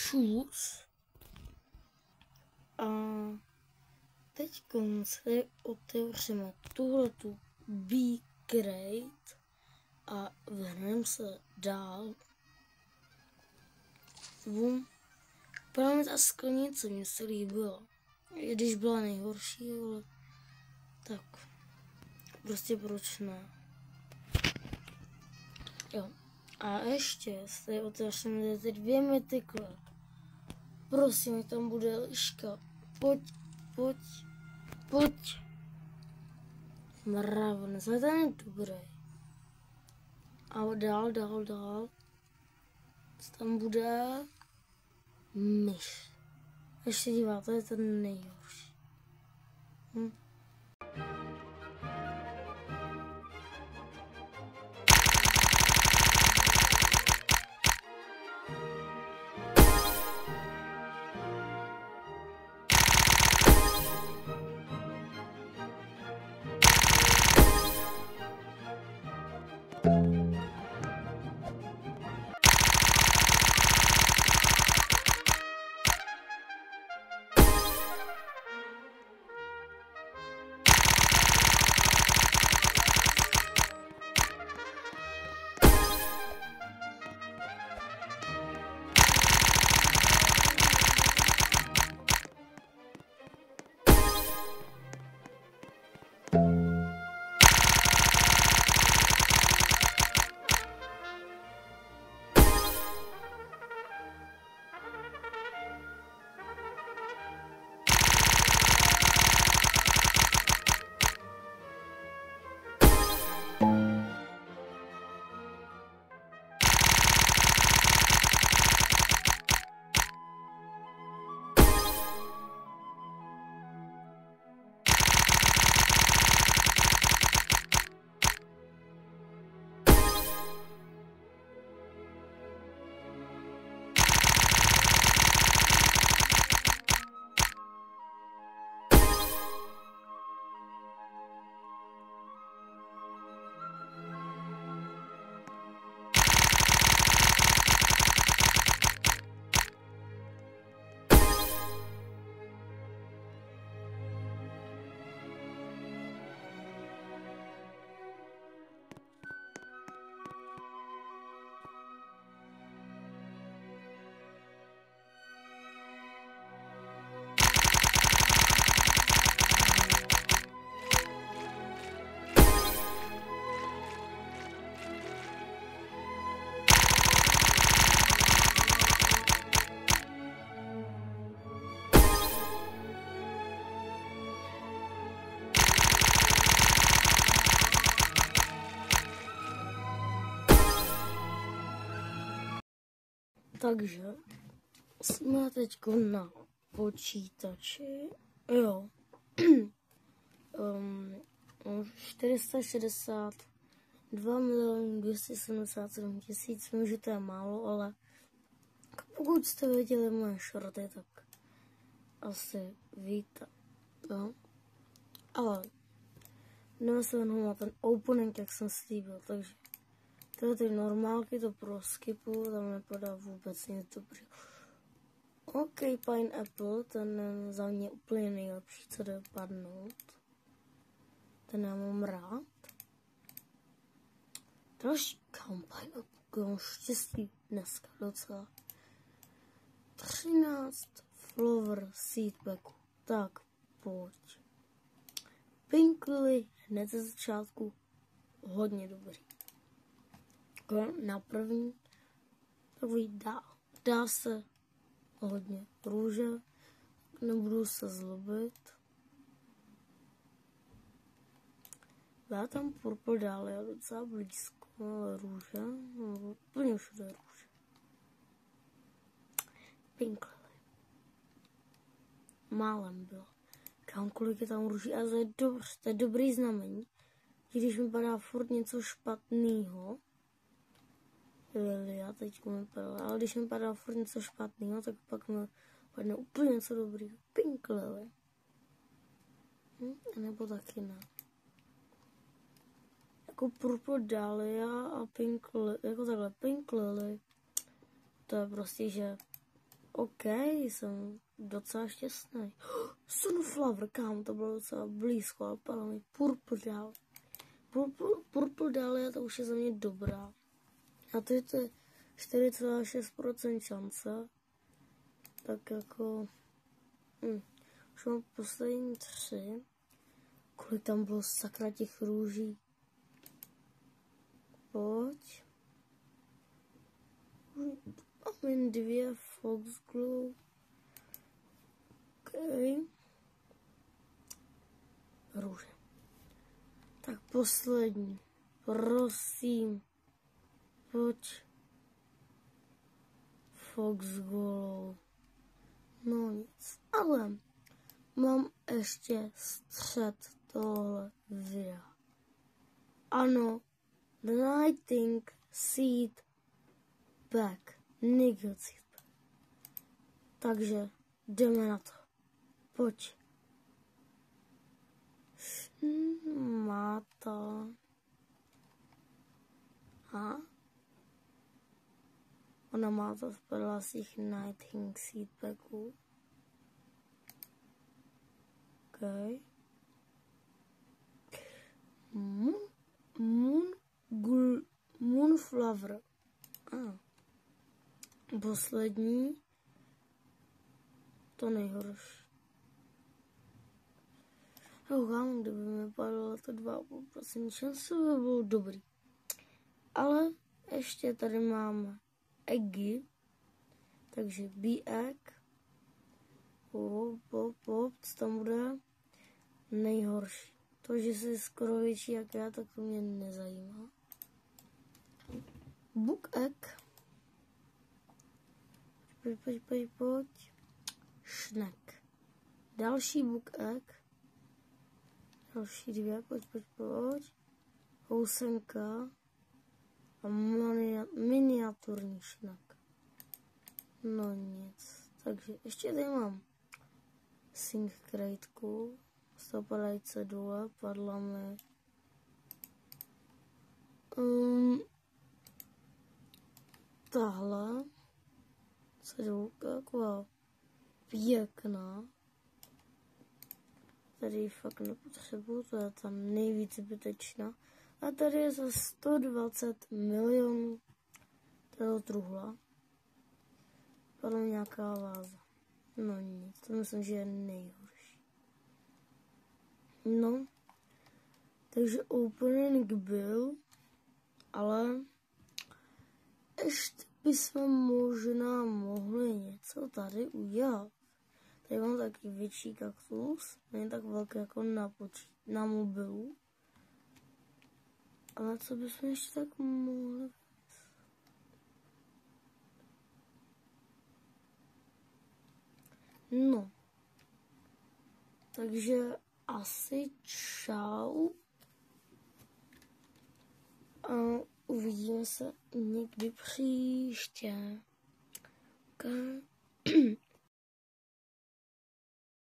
čus. A teď si otevřeme tuhletu B-Crate a vrhneme se dál. Právě ta sklenice mě se líbila. I když byla nejhorší, ale tak prostě proč ne. Jo. A ještě si otevřeme ty 2 mytikle. Prosím, tam bude liška. Pojď. Mravenec, ale ten je dobrý. A dál. Tam bude myš. Ještě dívá, to je ten nejhorší. Takže jsme teď na počítači, jo, 462 277 000, vím, že to je málo, ale pokud jste viděli moje shorty, tak asi víte, jo. Ale jdeme se jenom na ten opening, jak jsem slíbil, takže tyhle ty normálky to proskipu, tam nepadá vůbec nic dobrý. OK, Pineapple, ten je za mě úplně nejlepší, co jde padnout. Ten já mám rád. Další Pineapple, mám štěstí dneska docela. 13 Flower Seedbacků, tak pojď. Pink Lily hned ze začátku, hodně dobrý. Na první, takový dá se hodně růže, nebudu se zlobit. Já tam purple dál, já docela blízko, ale růže, úplně všude růže. Pink Lily. Málem bylo. Kam kolik je tam růží, a to je dobrý znamení. Když mi padá furt něco špatného, já teď mi padá, ale když mi padá furt něco špatného, tak pak mi padne úplně něco dobrého. Pink Lily. Nebo taky ne. Jako Purple Dahlia a Pink Lily, jako takhle Pink Lily, to je prostě, že OK, jsem docela šťastný. Sunflower, kámo, to bylo docela blízko, ale padlo mi Purple Dahlia. Purple Dahlia, to už je za mě dobrá. A to je 4,6% šance. Tak jako... Už mám poslední 3. Kolik tam bylo sakra těch růží. Pojď. Mám jen 2 Foxglove. OK. Růže. Tak poslední. Prosím. Pojď. Foxglove. No nic. Ale mám ještě střed tohle videa. Ano. Lightning Seed Pack. Nickel Seed Pack. Takže jdeme na to. Pojď. Má to. A? Ona má to v těch Lightning Seed Packů. OK. Moonflower. Poslední. To nejhorší. Kámo, kdyby mi padlo to 2,5% šance, by bylo dobrý. Ale ještě tady máme eggy. Takže egg. Co tam bude? Nejhorší. To, že jsi skoro větší jak já, tak to mě nezajímá. Book egg. Pojď. Šnek. Další book egg. Další 2, pojď. Housenka. A miniaturní šnek. No nic. Takže ještě tady mám Sing Crateku. Stopadající dole, padla mi tahle cedulka, taková pěkná. Tady ji fakt nepotřebuji, to je tam nejvíc zbytečná. A tady je za 120 milionů toho truhla. Padla mi nějaká váza. No nic, to myslím, že je nejhorší. No, takže opening byl, ale ještě bychom možná mohli něco tady udělat. Tady mám taky větší kaktus, není tak velký jako na mobilu. Ale co bychom ještě tak mohli? No, takže asi čau. A uvidíme se někdy příště. Okay.